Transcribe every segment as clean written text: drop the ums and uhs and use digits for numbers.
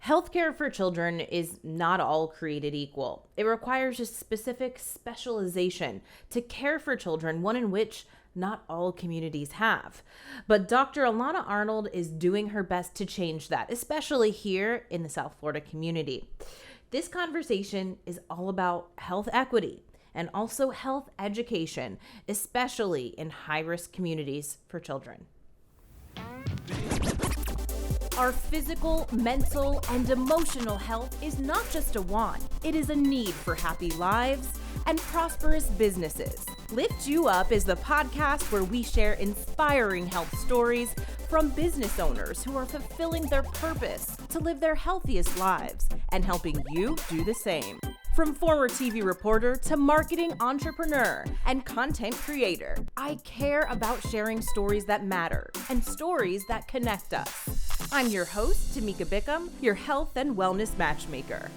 Healthcare for children is not all created equal. It requires a specific specialization to care for children, one in which not all communities have. But Dr. Alana Arnold is doing her best to change that, especially here in the South Florida community. This conversation is all about health equity and also health education, especially in high-risk communities for children. Our physical, mental, and emotional health is not just a want, it is a need for happy lives and prosperous businesses. Lift You Up is the podcast where we share inspiring health stories from business owners who are fulfilling their purpose to live their healthiest lives and helping you do the same. From former TV reporter to marketing entrepreneur and content creator, I care about sharing stories that matter and stories that connect us. I'm your host, Tamika Bickham, your health and wellness matchmaker.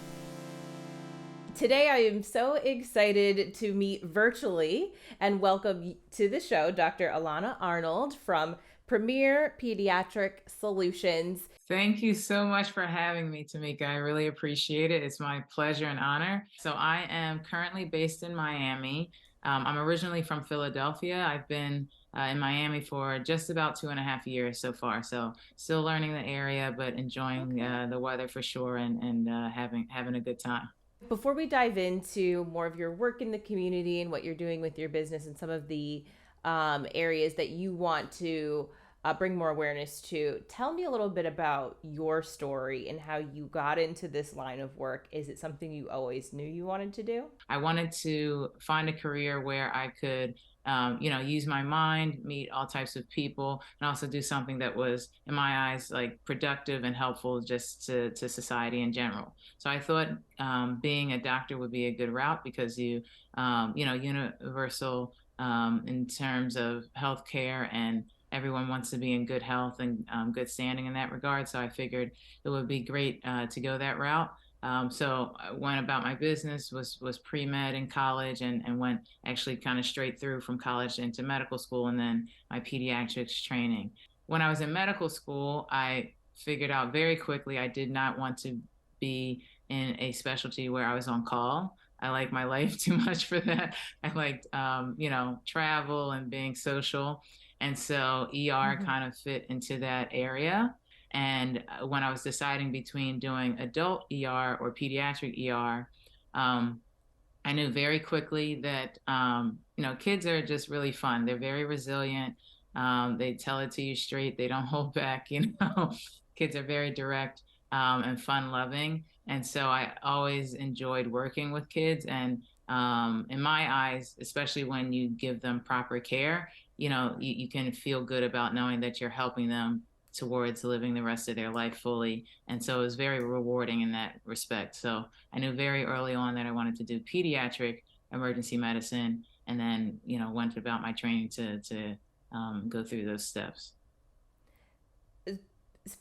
Today, I am so excited to meet virtually and welcome to the show Dr. Alana Arnold from Premier Pediatric Solutions. Thank you so much for having me, Tamika. I really appreciate it. It's my pleasure and honor. So I am currently based in Miami. I'm originally from Philadelphia. I've been in Miami for just about 2.5 years so far. So still learning the area, but enjoying the weather for sure and having a good time. Before we dive into more of your work in the community and what you're doing with your business and some of the areas that you want to bring more awareness to, tell me a little bit about your story and how you got into this line of work. Is it something you always knew you wanted to do? I wanted to find a career where I could use my mind, meet all types of people, and also do something that was, in my eyes, like productive and helpful just to society in general. So I thought being a doctor would be a good route because universal in terms of healthcare, and everyone wants to be in good health and good standing in that regard. So I figured it would be great to go that route. So I went about my business, was pre-med in college and went actually kind of straight through from college into medical school and then my pediatrics training. When I was in medical school, I figured out very quickly I did not want to be in a specialty where I was on call. I like my life too much for that. I liked, travel and being social. And so ER kind of fit into that area. And when I was deciding between doing adult ER or pediatric ER, I knew very quickly that, kids are just really fun. They're very resilient. They tell it to you straight. They don't hold back, Kids are very direct and fun loving. And so I always enjoyed working with kids. And in my eyes, especially when you give them proper care, you can feel good about knowing that you're helping them towards living the rest of their life fully. And so it was very rewarding in that respect. So I knew very early on that I wanted to do pediatric emergency medicine, and then, went about my training to go through those steps.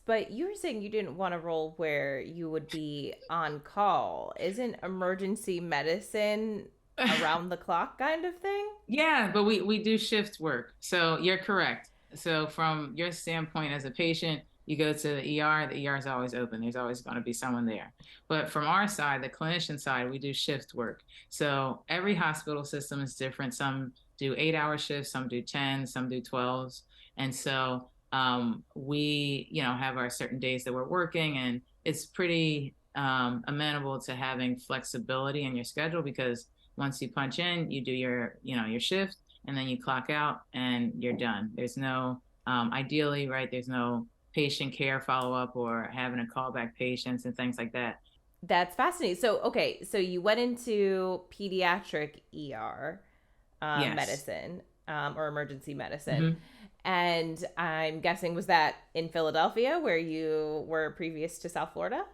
But you were saying you didn't want a role where you would be on call. Isn't emergency medicine around the clock kind of thing? Yeah, but we do shift work. So you're correct. So from your standpoint as a patient, you go to the ER is always open. There's always going to be someone there. But from our side, the clinician side, we do shift work. So every hospital system is different. Some do 8-hour shifts, some do 10, some do 12s. And so we, have our certain days that we're working, and it's pretty amenable to having flexibility in your schedule because once you punch in, you do your shift, and then you clock out and you're done. There's no, ideally, right, there's no patient care follow-up or having to call back patients and things like that. That's fascinating. So you went into pediatric ER Yes. medicine or emergency medicine. And I'm guessing, was that in Philadelphia where you were previous to South Florida?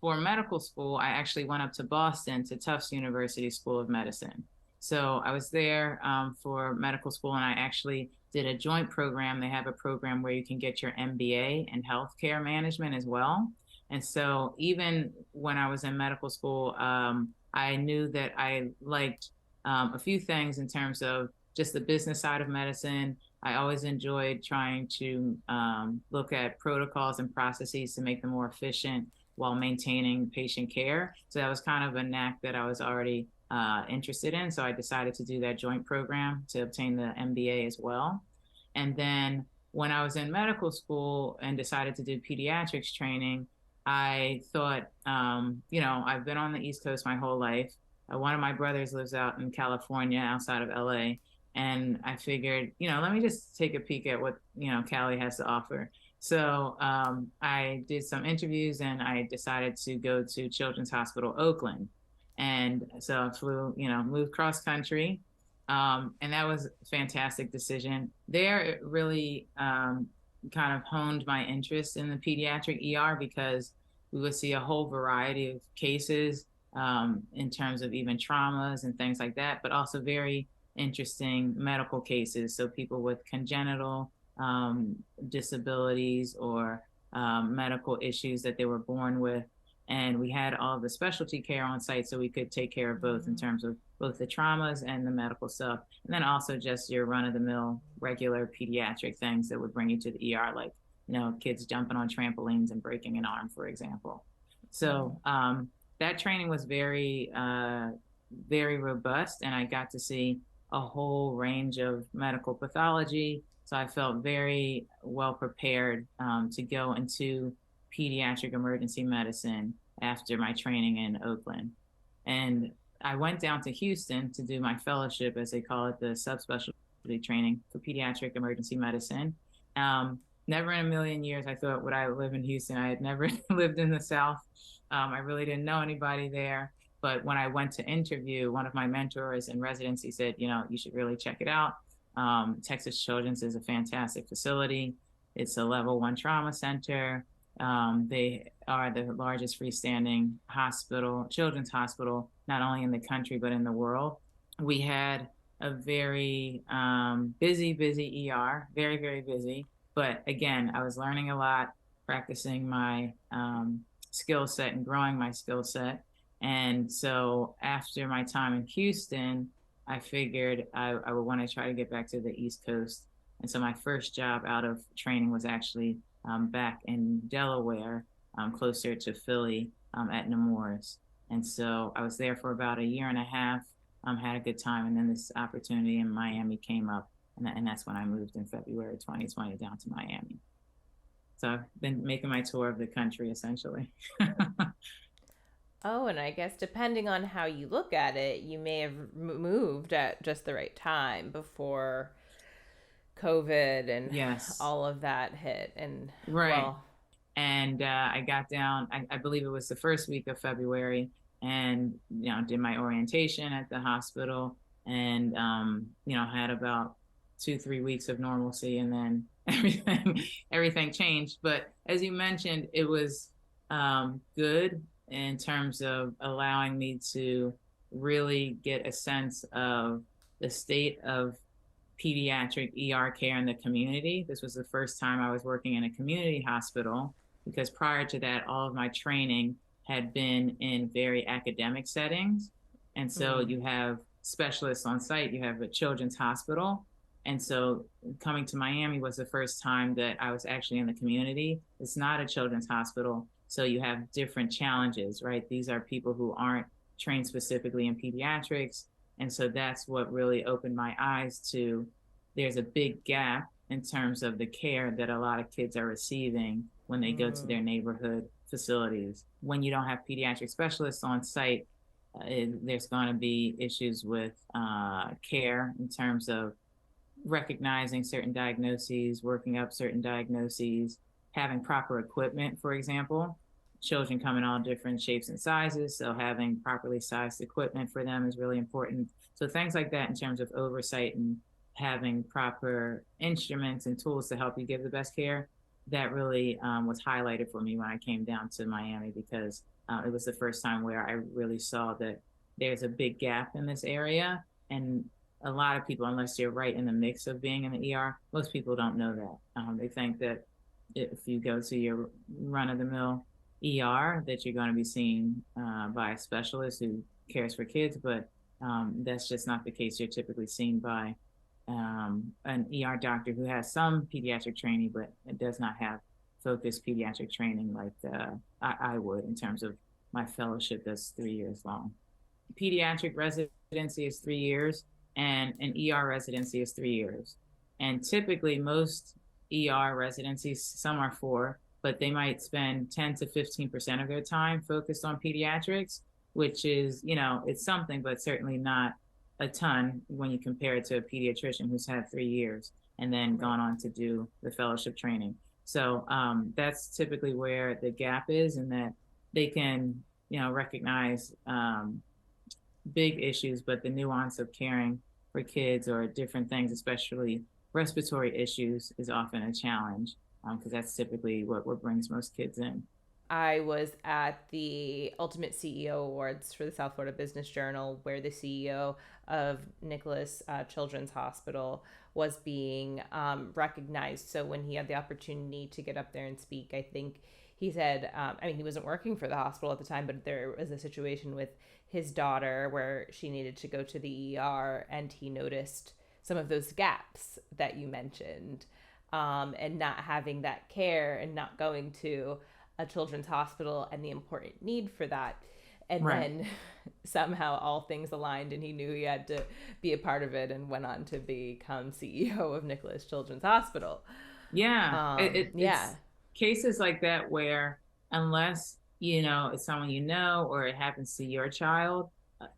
For medical school, I actually went up to Boston to Tufts University School of Medicine. So I was there for medical school, and I actually did a joint program. They have a program where you can get your MBA in healthcare management as well. And so even when I was in medical school, I knew that I liked a few things in terms of just the business side of medicine. I always enjoyed trying to look at protocols and processes to make them more efficient while maintaining patient care. So that was kind of a knack that I was already interested in. So I decided to do that joint program to obtain the MBA as well. And then when I was in medical school and decided to do pediatrics training, I thought, I've been on the East Coast my whole life. One of my brothers lives out in California, outside of LA. And I figured, let me just take a peek at what, Cali has to offer. So I did some interviews and I decided to go to Children's Hospital Oakland. And so I flew, moved cross country. And that was a fantastic decision. There, it really kind of honed my interest in the pediatric ER because we would see a whole variety of cases in terms of even traumas and things like that, but also very interesting medical cases. So people with congenital disabilities or medical issues that they were born with. And we had all the specialty care on site so we could take care of both in terms of both the traumas and the medical stuff. And then also just your run-of-the-mill regular pediatric things that would bring you to the ER, like, kids jumping on trampolines and breaking an arm, for example. So that training was very, very robust, and I got to see a whole range of medical pathology. So I felt very well prepared to go into pediatric emergency medicine after my training in Oakland. And I went down to Houston to do my fellowship, as they call it, the subspecialty training for pediatric emergency medicine. Never in a million years I thought would I live in Houston. I had never lived in the South. I really didn't know anybody there. But when I went to interview, one of my mentors in residency said, you should really check it out. Texas Children's is a fantastic facility. It's a level 1 trauma center. They are the largest freestanding children's hospital, not only in the country, but in the world. We had a very busy ER, very, very busy. But again, I was learning a lot, practicing my skill set and growing my skill set. And so after my time in Houston, I figured I would want to try to get back to the East Coast. And so my first job out of training was actually back in Delaware, closer to Philly, at Nemours. And so I was there for about a year and a half, had a good time. And then this opportunity in Miami came up. And that's when I moved in February 2020 down to Miami. So I've been making my tour of the country, essentially. Oh, and I guess depending on how you look at it, you may have moved at just the right time before COVID and all of that hit. And right. Well, and I got down, I believe it was the first week of February, and, did my orientation at the hospital and, had about 2-3 weeks of normalcy, and then everything changed. But as you mentioned, it was good in terms of allowing me to really get a sense of the state of pediatric ER care in the community. This was the first time I was working in a community hospital, because prior to that, all of my training had been in very academic settings. And so you have specialists on site, you have a children's hospital. And so coming to Miami was the first time that I was actually in the community. It's not a children's hospital, so you have different challenges, right? These are people who aren't trained specifically in pediatrics. And so that's what really opened my eyes to, there's a big gap in terms of the care that a lot of kids are receiving when they go to their neighborhood facilities. When you don't have pediatric specialists on site, there's going to be issues with care in terms of recognizing certain diagnoses, working up certain diagnoses, having proper equipment, for example. Children come in all different shapes and sizes, so having properly sized equipment for them is really important. So things like that in terms of oversight and having proper instruments and tools to help you give the best care, that really was highlighted for me when I came down to Miami, because it was the first time where I really saw that there's a big gap in this area. And a lot of people, unless you're right in the mix of being in the ER, most people don't know that. They think that if you go to your run-of-the-mill ER, that you're going to be seen by a specialist who cares for kids, but that's just not the case. You're typically seen by an ER doctor who has some pediatric training, but it does not have focused pediatric training like I would in terms of my fellowship that's 3 years long. Pediatric residency is 3 years, and an ER residency is 3 years. And typically, most ER residencies, some are 4, but they might spend 10 to 15% of their time focused on pediatrics, which is, it's something, but certainly not a ton when you compare it to a pediatrician who's had 3 years and then gone on to do the fellowship training. So that's typically where the gap is, and that they can, recognize big issues, but the nuance of caring for kids or different things, especially respiratory issues, is often a challenge because that's typically what brings most kids in. I was at the Ultimate CEO Awards for the South Florida Business Journal, where the CEO of Nicholas Children's Hospital was being recognized. So when he had the opportunity to get up there and speak, I think he said, he wasn't working for the hospital at the time, but there was a situation with his daughter where she needed to go to the ER, and he noticed some of those gaps that you mentioned, and not having that care and not going to a children's hospital and the important need for that. And then somehow all things aligned, and he knew he had to be a part of it, and went on to become CEO of Nicholas Children's Hospital. Yeah. It's cases like that where, unless, it's someone or it happens to your child,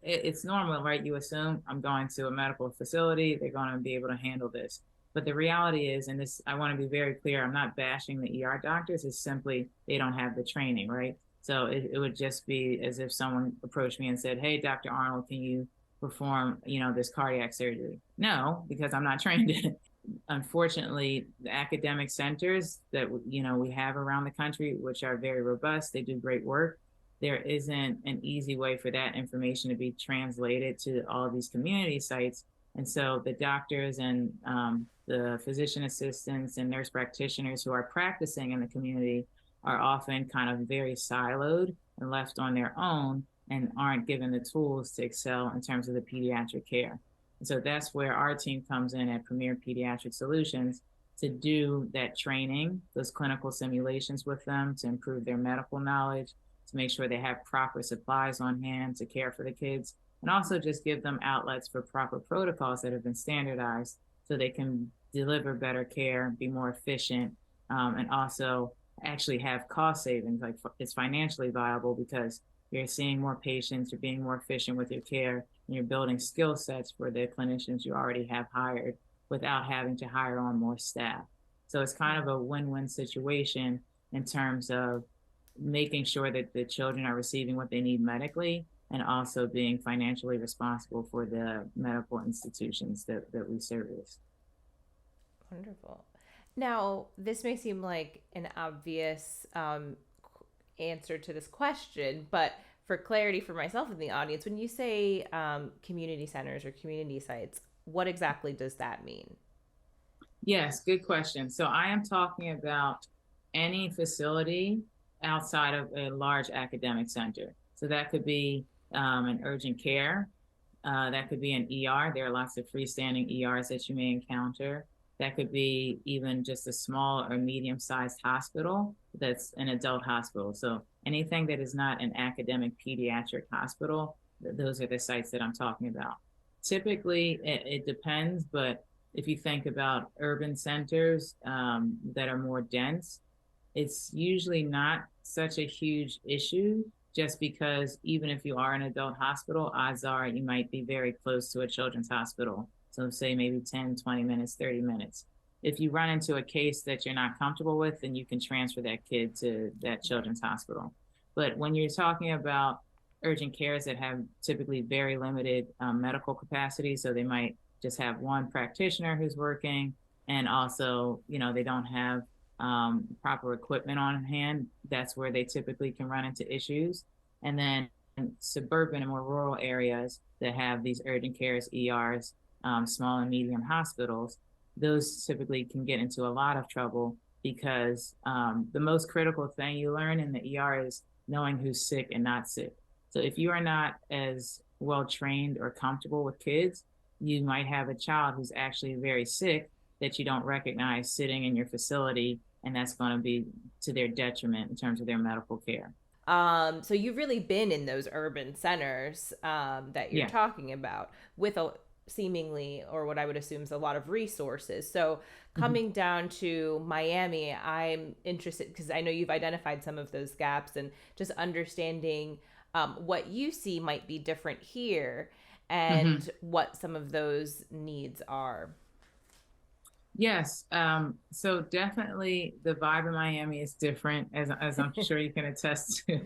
it's normal, right? You assume, I'm going to a medical facility, they're going to be able to handle this. But the reality is, and this, I want to be very clear, I'm not bashing the ER doctors, it's simply they don't have the training, right? So it would just be as if someone approached me and said, hey, Dr. Arnold, can you perform, this cardiac surgery? No, because I'm not trained in it. Unfortunately, the academic centers that, we have around the country, which are very robust, they do great work. There isn't an easy way for that information to be translated to all of these community sites. And so the doctors and the physician assistants and nurse practitioners who are practicing in the community are often kind of very siloed and left on their own, and aren't given the tools to excel in terms of the pediatric care. And so that's where our team comes in at Premier Pediatric Solutions to do that training, those clinical simulations with them, to improve their medical knowledge, to make sure they have proper supplies on hand to care for the kids, and also just give them outlets for proper protocols that have been standardized so they can deliver better care, be more efficient, and also actually have cost savings. Like, it's financially viable because you're seeing more patients, you're being more efficient with your care, and you're building skill sets for the clinicians you already have hired without having to hire on more staff. So it's kind of a win-win situation in terms of making sure that the children are receiving what they need medically, and also being financially responsible for the medical institutions that we service. Wonderful. Now, this may seem like an obvious answer to this question, but for clarity for myself and the audience, when you say community centers or community sites, what exactly does that mean? Yes, good question. So I am talking about any facility outside of a large academic center. So that could be an urgent care, that could be an ER. There are lots of freestanding ERs that you may encounter. That could be even just a small or medium-sized hospital that's an adult hospital. So anything that is not an academic pediatric hospital, those are the sites that I'm talking about. Typically, it depends, but if you think about urban centers that are more dense, it's usually not such a huge issue, just because even if you are an adult hospital, odds are you might be very close to a children's hospital. So say maybe 10, 20 minutes, 30 minutes. If you run into a case that you're not comfortable with, then you can transfer that kid to that children's hospital. But when you're talking about urgent cares that have typically very limited medical capacity, so they might just have one practitioner who's working, and also, they don't have proper equipment on hand, that's where they typically can run into issues. And then in suburban and more rural areas that have these urgent cares, ERs, small and medium hospitals, those typically can get into a lot of trouble, because the most critical thing you learn in the ER is knowing who's sick and not sick. So if you are not as well trained or comfortable with kids, you might have a child who's actually very sick that you don't recognize sitting in your facility and that's going to be to their detriment in terms of their medical care. So you've really been in those urban centers that you're Yeah. talking about with a seemingly, or what I would assume is a lot of resources. So Mhm. coming down to Miami, I'm interested because I know you've identified some of those gaps and just understanding what you see might be different here Mhm. and what some of those needs are. Yes. So definitely the vibe in Miami is different, as I'm sure you can attest to.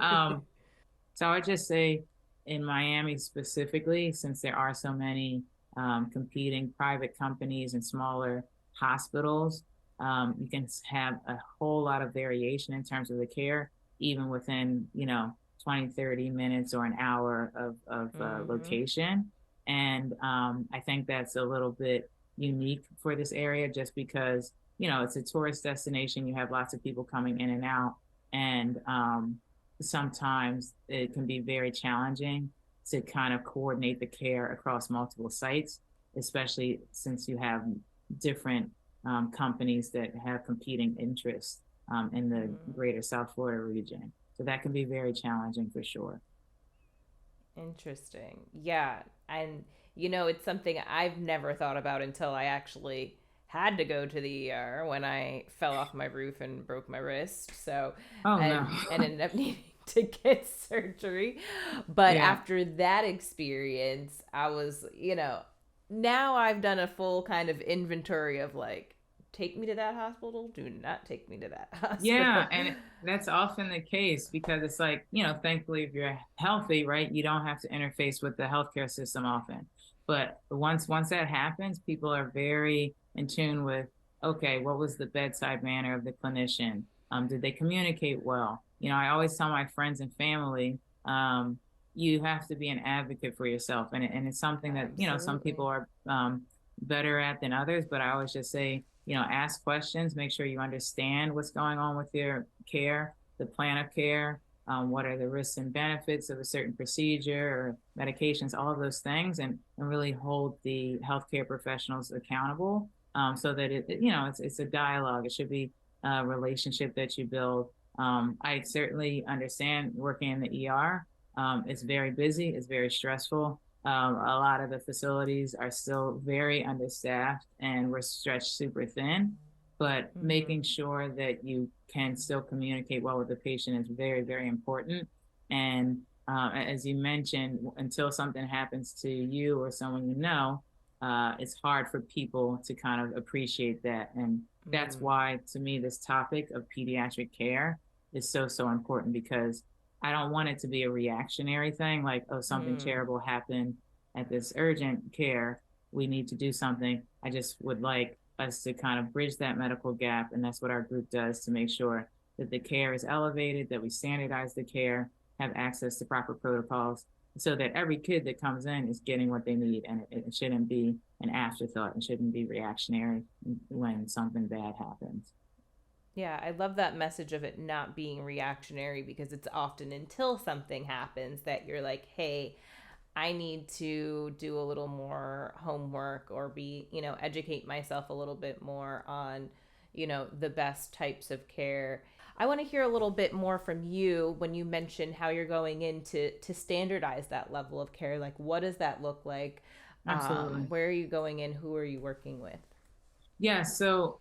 um, so I would just say in Miami specifically, since there are so many competing private companies and smaller hospitals, you can have a whole lot of variation in terms of the care, even within, 20, 30 minutes or an hour of Mm-hmm. location. And I think that's a little bit unique for this area just because, it's a tourist destination. You have lots of people coming in and out. And sometimes it can be very challenging to kind of coordinate the care across multiple sites, especially since you have different companies that have competing interests in the Mm. greater South Florida region. So that can be very challenging for sure. Interesting. Yeah. And, it's something I've never thought about until I actually had to go to the ER when I fell off my roof and broke my wrist. So, Oh, no. and ended up needing to get surgery. But Yeah. after that experience, I was, now I've done a full kind of inventory of like, take me to that hospital, do not take me to that Yeah, hospital. and that's often the case because it's like, thankfully, if you're healthy, right, you don't have to interface with the healthcare system often. But once that happens, people are very in tune with, okay, what was the bedside manner of the clinician? Did they communicate well? I always tell my friends and family, you have to be an advocate for yourself, and it's something that some people Absolutely. are better at than others. But I always just say, ask questions, make sure you understand what's going on with your care, the plan of care, what are the risks and benefits of a certain procedure or medications, all of those things, and really hold the healthcare professionals accountable so that it's a dialogue. It should be a relationship that you build. I certainly understand working in the ER. It's very busy, it's very stressful. A lot of the facilities are still very understaffed and we're stretched super thin. But Mm-hmm. making sure that you can still communicate well with the patient is very, very important. And as you mentioned, until something happens to you or someone it's hard for people to kind of appreciate that. And that's Mm. why, to me, this topic of pediatric care is so, so important because I don't want it to be a reactionary thing like, oh, something Mm. terrible happened at this urgent care. We need to do something. I just would like us to kind of bridge that medical gap. And that's what our group does to make sure that the care is elevated, that we standardize the care, have access to proper protocols so that every kid that comes in is getting what they need. And it shouldn't be an afterthought and shouldn't be reactionary when something bad happens. Yeah, I love that message of it not being reactionary because it's often until something happens that you're like, hey, I need to do a little more homework or educate myself a little bit more on, the best types of care. I want to hear a little bit more from you when you mentioned how you're going in to standardize that level of care. Like, what does that look like? Absolutely. Where are you going in? Who are you working with? Yeah, so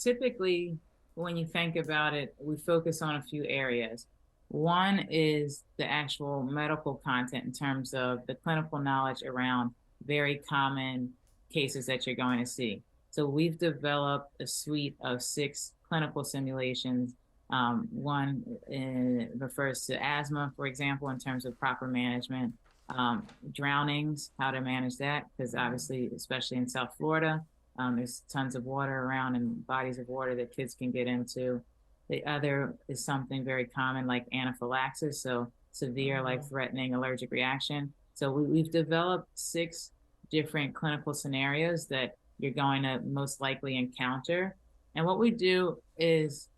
typically, when you think about it, we focus on a few areas. One is the actual medical content in terms of the clinical knowledge around very common cases that you're going to see. So we've developed a suite of 6 clinical simulations. One refers to asthma, for example, in terms of proper management, drownings, how to manage that, because Mm. obviously, especially in South Florida, there's tons of water around and bodies of water that kids can get into. The other is something very common like anaphylaxis, so severe, Mm-hmm. life threatening allergic reaction. So we've developed 6 different clinical scenarios that you're going to most likely encounter. And what we do is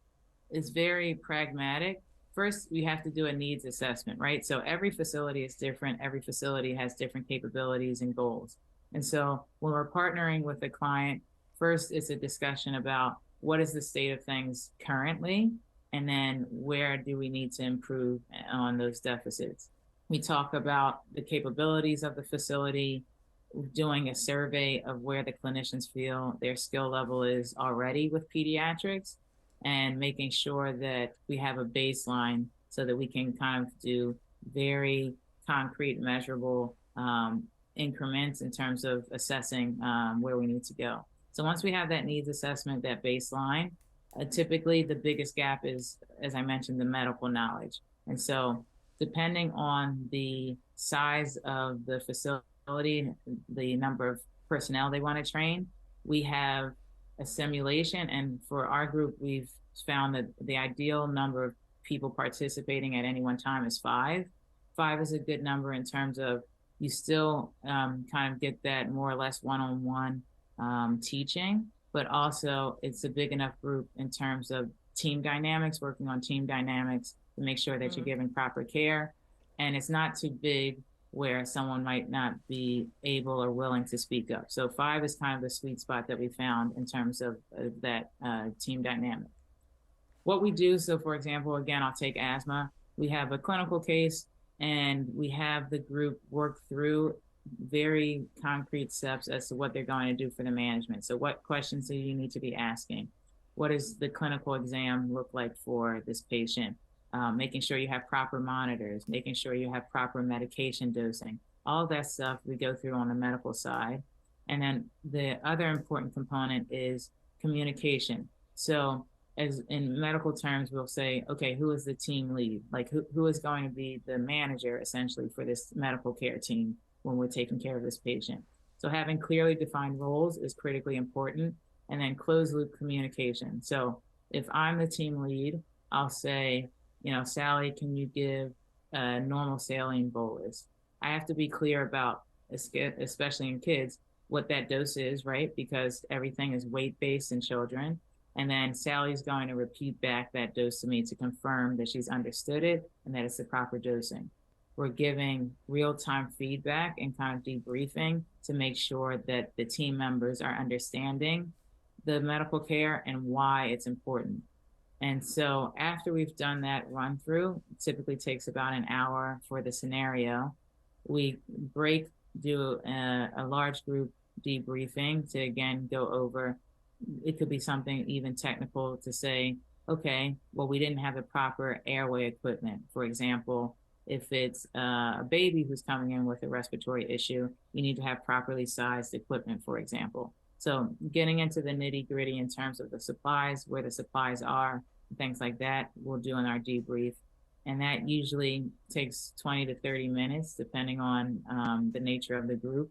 very pragmatic. First, we have to do a needs assessment, right? So every facility is different. Every facility has different capabilities and goals. And so when we're partnering with a client, first it's a discussion about what is the state of things currently, and then where do we need to improve on those deficits. We talk about the capabilities of the facility, doing a survey of where the clinicians feel their skill level is already with pediatrics, and making sure that we have a baseline so that we can kind of do very concrete, measurable increments in terms of assessing where we need to go. So once we have that needs assessment, that baseline, typically the biggest gap is, as I mentioned, the medical knowledge. And so depending on the size of the facility, the number of personnel they want to train, we have a simulation. And for our group, we've found that the ideal number of people participating at any one time is 5. 5 is a good number in terms of you still kind of get that more or less one-on-one teaching, but also it's a big enough group in terms of team dynamics, working on team dynamics to make sure that you're giving proper care. And it's not too big where someone might not be able or willing to speak up. So 5 is kind of the sweet spot that we found in terms of that team dynamic. What we do, so for example, again, I'll take asthma. We have a clinical case and we have the group work through very concrete steps as to what they're going to do for the management. So what questions do you need to be asking? What does the clinical exam look like for this patient? Making sure you have proper monitors, making sure you have proper medication dosing. All of that stuff we go through on the medical side. And then the other important component is communication. So as in medical terms, we'll say, okay, who is the team lead? Like who is going to be the manager essentially for this medical care team when we're taking care of this patient? So having clearly defined roles is critically important. And then closed loop communication. So if I'm the team lead, I'll say, Sally, can you give a normal saline bolus? I have to be clear about, especially in kids, what that dose is, right? Because everything is weight-based in children. And then Sally's going to repeat back that dose to me to confirm that she's understood it and that it's the proper dosing. We're giving real-time feedback and kind of debriefing to make sure that the team members are understanding the medical care and why it's important. And so after we've done that run through, it typically takes about an hour for the scenario. We do a large group debriefing to again go over. It could be something even technical to say, okay, well, we didn't have the proper airway equipment. For example, if it's a baby who's coming in with a respiratory issue, you need to have properly sized equipment, for example. So getting into the nitty gritty in terms of the supplies, where the supplies are, things like that, we'll do in our debrief. And that usually takes 20 to 30 minutes, depending on the nature of the group.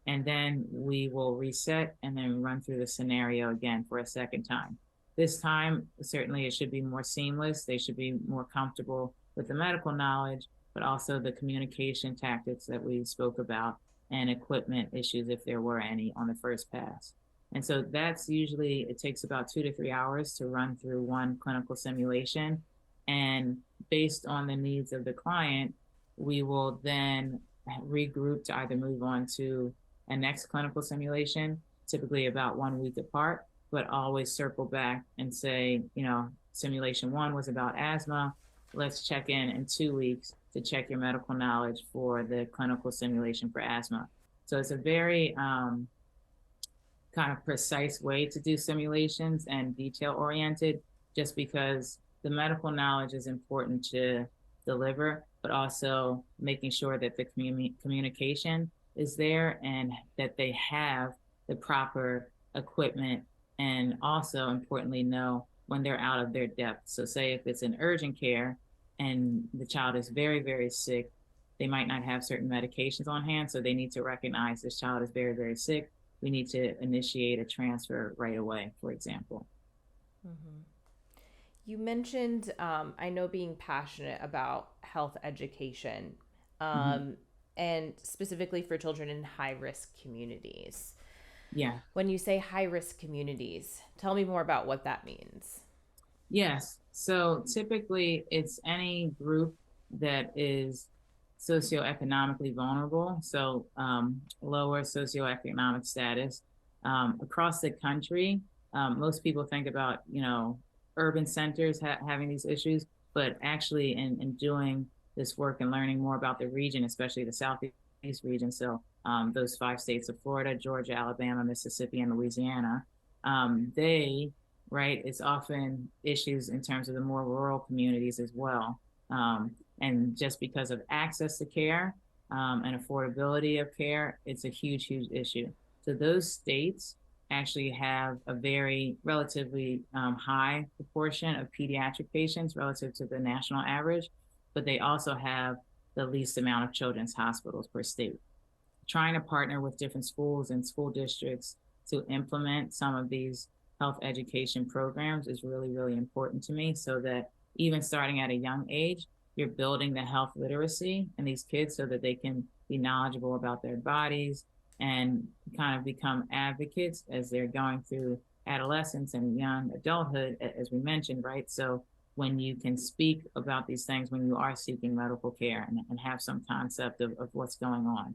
And then we will reset and then run through the scenario again for a second time. This time, certainly it should be more seamless. They should be more comfortable with the medical knowledge, but also the communication tactics that we spoke about and equipment issues if there were any on the first pass. And so that's usually, it takes about 2 to 3 hours to run through one clinical simulation. And based on the needs of the client, we will then regroup to either move on to a next clinical simulation, typically about 1 week apart, but always circle back and say, simulation 1 was about asthma. Let's check in 2 weeks to check your medical knowledge for the clinical simulation for asthma. So it's a very kind of precise way to do simulations and detail oriented, just because the medical knowledge is important to deliver, but also making sure that the communication is there and that they have the proper equipment, and also importantly know when they're out of their depth. So say if it's an urgent care and the child is very, very sick, they might not have certain medications on hand. So they need to recognize this child is very, very sick. We need to initiate a transfer right away, for example. Mm-hmm. You mentioned, I know, being passionate about health education, and specifically for children in high-risk communities. Yeah. When you say high-risk communities, tell me more about what that means. Yes. So typically it's any group that is socioeconomically vulnerable, so lower socioeconomic status. Across the country, Most people think about, urban centers having these issues, but actually in doing this work and learning more about the region, especially the Southeast region. So those 5 states of Florida, Georgia, Alabama, Mississippi, and Louisiana, they, right, it's often issues in terms of the more rural communities as well. And just because of access to care and affordability of care, it's a huge, huge issue. So those states actually have a very relatively high proportion of pediatric patients relative to the national average, but they also have the least amount of children's hospitals per state. Trying to partner with different schools and school districts to implement some of these health education programs is really, really important to me, so that even starting at a young age, you're building the health literacy in these kids so that they can be knowledgeable about their bodies and kind of become advocates as they're going through adolescence and young adulthood, as we mentioned, right? So when you can speak about these things when you are seeking medical care and have some concept of what's going on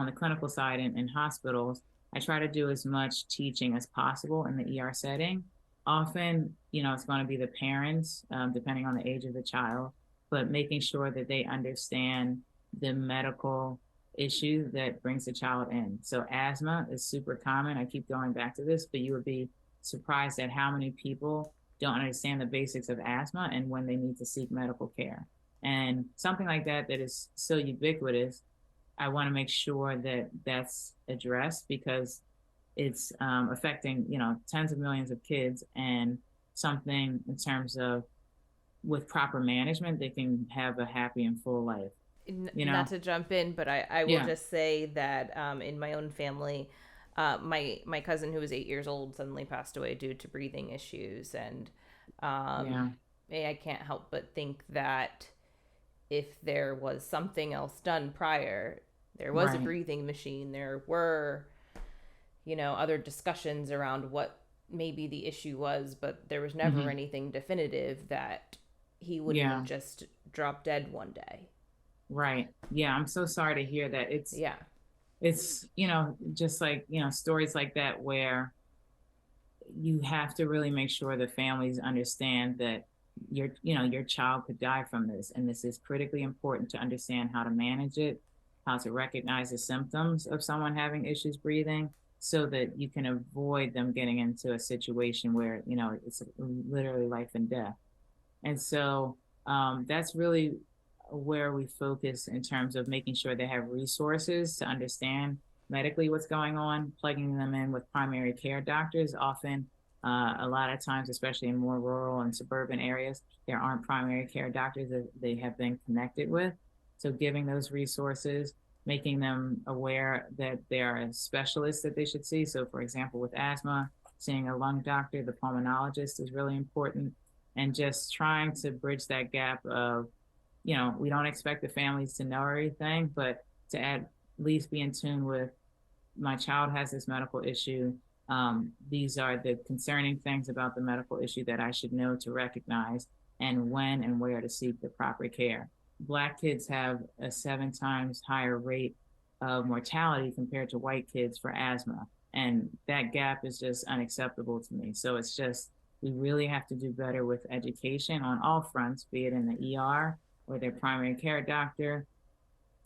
the clinical side in hospitals, I try to do as much teaching as possible in the ER setting. Often, it's going to be the parents, depending on the age of the child, but making sure that they understand the medical issue that brings the child in. So asthma is super common. I keep going back to this, but you would be surprised at how many people don't understand the basics of asthma and when they need to seek medical care. And something like that is so ubiquitous, I want to make sure that that's addressed, because it's affecting, tens of millions of kids, and something in terms of with proper management, they can have a happy and full life. Not to jump in, but I will just say that in my own family, my cousin who was 8 years old suddenly passed away due to breathing issues, and I can't help but think that if there was something else done prior, there was a breathing machine, there were, other discussions around what maybe the issue was, but there was never anything definitive, that he wouldn't just drop dead one day. Right. Yeah. I'm so sorry to hear that. It's, just like, stories like that where you have to really make sure the families understand that your child could die from this. And this is critically important to understand how to manage it, how to recognize the symptoms of someone having issues breathing, so that you can avoid them getting into a situation where, it's literally life and death. And so that's really where we focus in terms of making sure they have resources to understand medically what's going on, plugging them in with primary care doctors. Often, a lot of times, especially in more rural and suburban areas, there aren't primary care doctors that they have been connected with. So giving those resources, making them aware that there are specialists that they should see. So for example, with asthma, seeing a lung doctor, the pulmonologist, is really important. And just trying to bridge that gap of, we don't expect the families to know everything, but to at least be in tune with, my child has this medical issue. These are the concerning things about the medical issue that I should know to recognize, and when and where to seek the proper care. Black kids have a 7 times higher rate of mortality compared to white kids for asthma. And that gap is just unacceptable to me. So it's just, we really have to do better with education on all fronts, be it in the ER or their primary care doctor,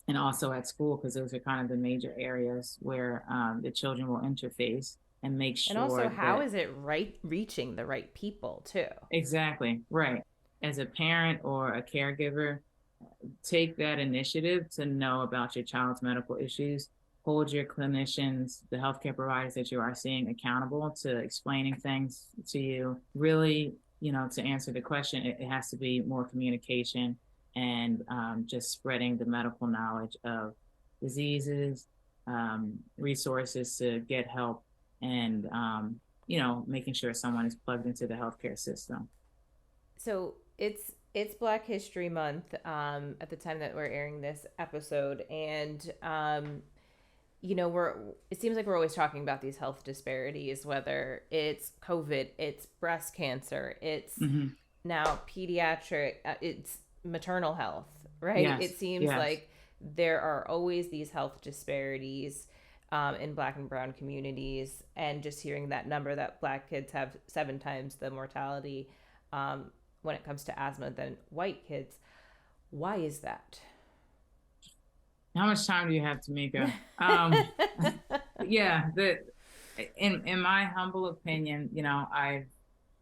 and also at school, because those are kind of the major areas where the children will interface, and make sure. And also, how is it reaching the right people too? Exactly, right. As a parent or a caregiver, take that initiative to know about your child's medical issues. Hold your clinicians, the healthcare providers that you are seeing, accountable to explaining things to you. Really, to answer the question, it has to be more communication and just spreading the medical knowledge of diseases, resources to get help, and making sure someone is plugged into the healthcare system. So it's Black History Month at the time that we're airing this episode, and it seems like we're always talking about these health disparities, whether it's COVID, it's breast cancer, it's now pediatric, it's maternal health, right? Yes, it seems like there are always these health disparities. in Black and brown communities, and just hearing that number that Black kids have 7 times the mortality when it comes to asthma than white kids. Why is that? How much time do you have, Tamika? Yeah, in my humble opinion,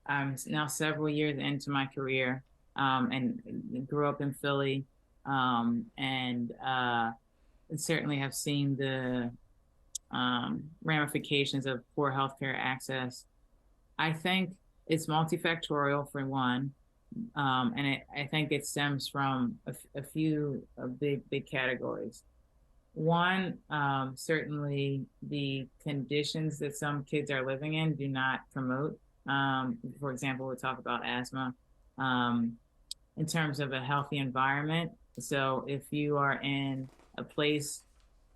I'm now several years into my career, and grew up in Philly, and certainly have seen the ramifications of poor healthcare access. I think it's multifactorial for one, and I think it stems from a few big categories. One, certainly the conditions that some kids are living in do not promote. For example, we'll talk about asthma in terms of a healthy environment. So if you are in a place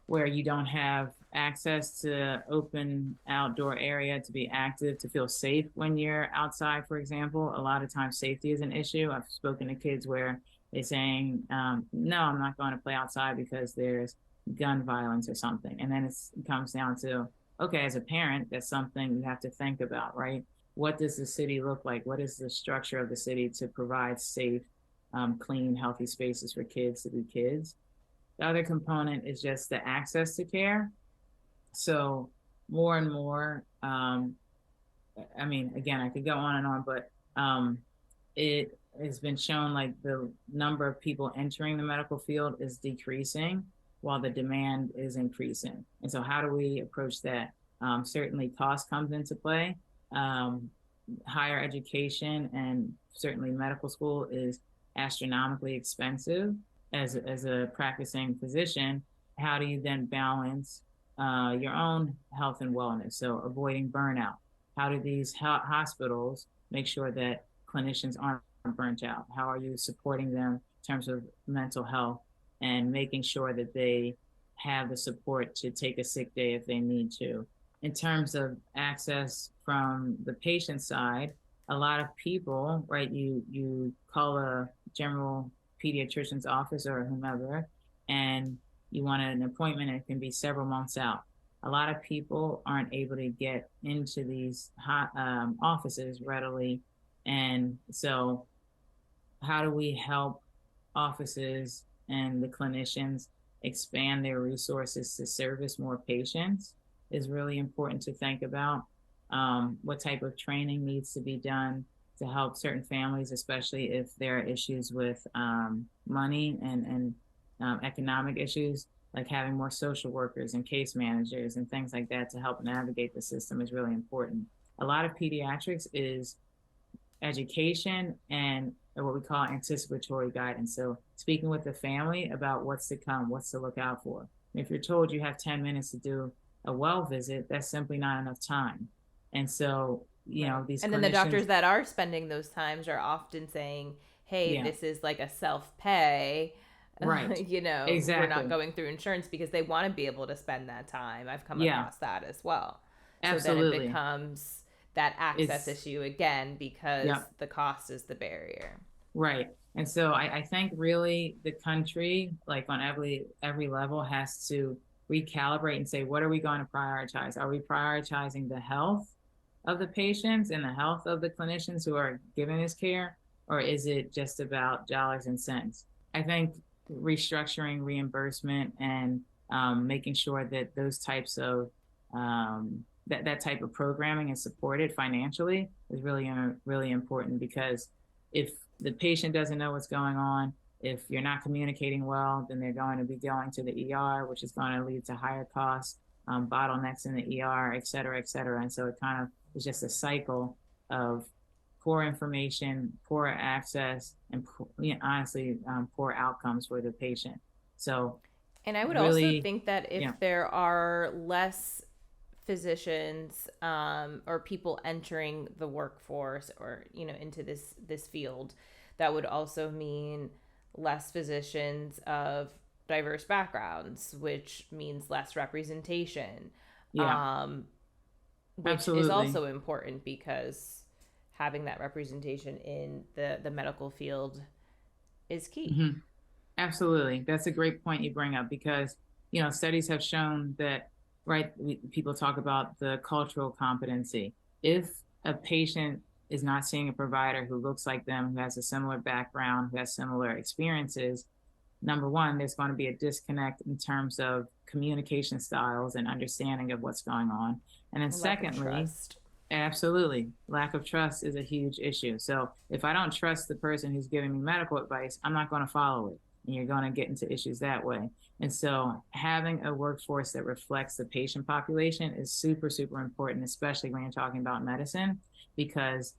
where you don't have access to open outdoor area to be active, to feel safe when you're outside, for example, a lot of times safety is an issue. I've spoken to kids where they're saying, no, I'm not going to play outside because there's gun violence or something. And then it comes down to, okay, as a parent, that's something you have to think about, right? What does the city look like? What is the structure of the city to provide safe, clean, healthy spaces for kids to be kids? The other component is just the access to care. So more and more, again, I could go on and on, but it has been shown like the number of people entering the medical field is decreasing while the demand is increasing. And so how do we approach that? Certainly cost comes into play. Higher education and certainly medical school is astronomically expensive. As a practicing physician, how do you then balance your own health and wellness? So avoiding burnout. How do these hospitals make sure that clinicians aren't burnt out? How are you supporting them in terms of mental health and making sure that they have the support to take a sick day if they need to? In terms of access from the patient side, a lot of people, right, you call a general pediatrician's office or whomever, and you want an appointment, and it can be several months out. A lot of people aren't able to get into these offices readily. And so how do we help offices and the clinicians expand their resources to service more patients is really important to think about. What type of training needs to be done to help certain families, especially if there are issues with money and economic issues, like having more social workers and case managers and things like that to help navigate the system is really important. A lot of pediatrics is education and what we call anticipatory guidance. So speaking with the family about what's to come, what's to look out for. If you're told you have 10 minutes to do a well visit, that's simply not enough time. And so, these and then the doctors that are spending those times are often saying, hey, this is like a self-pay. Right. Exactly. We're not going through insurance because they want to be able to spend that time. I've come across that as well. Absolutely. So then it becomes that access issue again because the cost is the barrier. Right. And so I think really the country, like on every level, has to recalibrate and say, what are we going to prioritize? Are we prioritizing the health of the patients and the health of the clinicians who are giving this care? Or is it just about dollars and cents? I think restructuring reimbursement and making sure that those types of that type of programming is supported financially is really important, because if the patient doesn't know what's going on, if you're not communicating well, then they're going to be going to the ER, which is going to lead to higher costs, bottlenecks in the ER, et cetera, et cetera. And so it kind of is just a cycle of poor information, poor access, and honestly, poor outcomes for the patient. So, and I would really, also think that if there are less physicians or people entering the workforce or into this field, that would also mean less physicians of diverse backgrounds, which means less representation. Which Absolutely. Is also important, because having that representation in the medical field is key. Mm-hmm. Absolutely. That's a great point you bring up, because studies have shown that right, people talk about the cultural competency. If a patient is not seeing a provider who looks like them, who has a similar background, who has similar experiences, number one, there's going to be a disconnect in terms of communication styles and understanding of what's going on. And then secondly, absolutely, lack of trust is a huge issue. So if I don't trust the person who's giving me medical advice, I'm not going to follow it. And you're going to get into issues that way. And so having a workforce that reflects the patient population is super, super important, especially when you're talking about medicine, because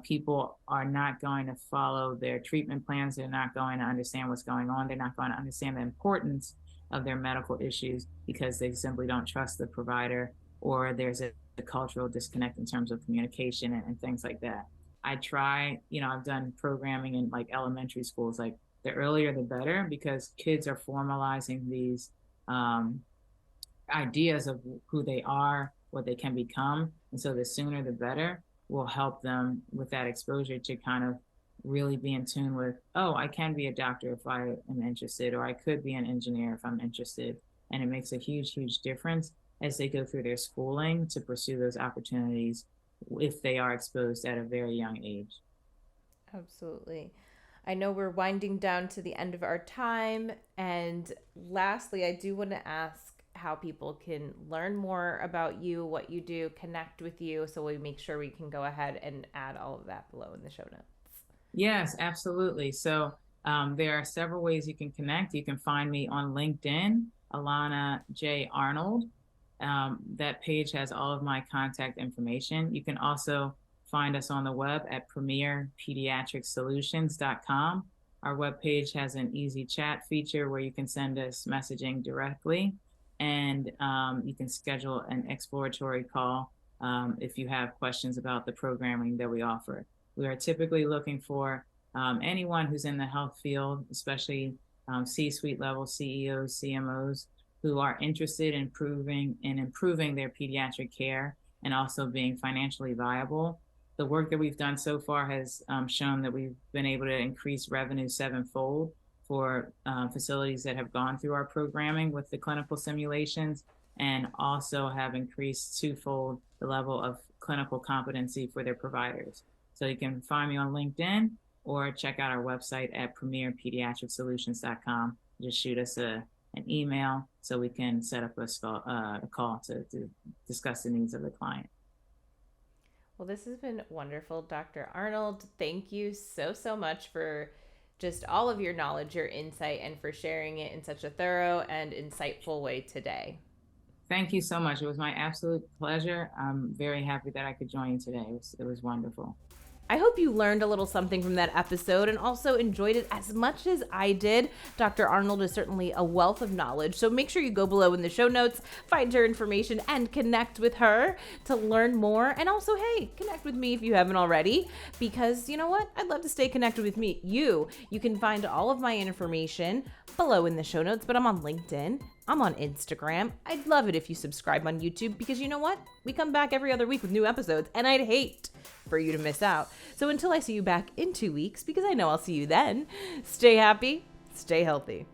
people are not going to follow their treatment plans. They're not going to understand what's going on. They're not going to understand the importance of their medical issues because they simply don't trust the provider, or there's a cultural disconnect in terms of communication and things like that. I try, I've done programming in like elementary schools, like the earlier the better, because kids are formalizing these ideas of who they are, what they can become. And so the sooner the better will help them with that exposure to kind of really be in tune with, oh, I can be a doctor if I am interested, or I could be an engineer if I'm interested. And it makes a huge, huge difference as they go through their schooling to pursue those opportunities if they are exposed at a very young age. Absolutely. I know we're winding down to the end of our time. And lastly, I do want to ask how people can learn more about you, what you do, connect with you, so we make sure we can go ahead and add all of that below in the show notes. Yes, absolutely. So there are several ways you can connect. You can find me on LinkedIn, Alana J. Arnold. That page has all of my contact information. You can also find us on the web at Premier Pediatric Solutions.com. Our webpage has an easy chat feature where you can send us messaging directly, and you can schedule an exploratory call if you have questions about the programming that we offer. We are typically looking for anyone who's in the health field, especially C-suite level CEOs, CMOs, who are interested in improving their pediatric care and also being financially viable. The work that we've done so far has shown that we've been able to increase revenue 7-fold for facilities that have gone through our programming with the clinical simulations, and also have increased 2-fold the level of clinical competency for their providers. So you can find me on LinkedIn or check out our website at premierpediatricsolutions.com. Just shoot us an email so we can set up a call to discuss the needs of the client. Well, this has been wonderful, Dr. Arnold. Thank you so much for just all of your knowledge, your insight, and for sharing it in such a thorough and insightful way today. Thank you so much. It was my absolute pleasure. I'm very happy that I could join you today. It was wonderful. I hope you learned a little something from that episode and also enjoyed it as much as I did. Dr. Arnold is certainly a wealth of knowledge, so make sure you go below in the show notes, find her information, and connect with her to learn more. And also, hey, connect with me if you haven't already, because you know what? I'd love to stay connected with me. You can find all of my information below in the show notes, but I'm on LinkedIn. I'm on Instagram. I'd love it if you subscribe on YouTube, because you know what? We come back every other week with new episodes, and I'd hate for you to miss out. So until I see you back in 2 weeks, because I know I'll see you then, stay happy, stay healthy.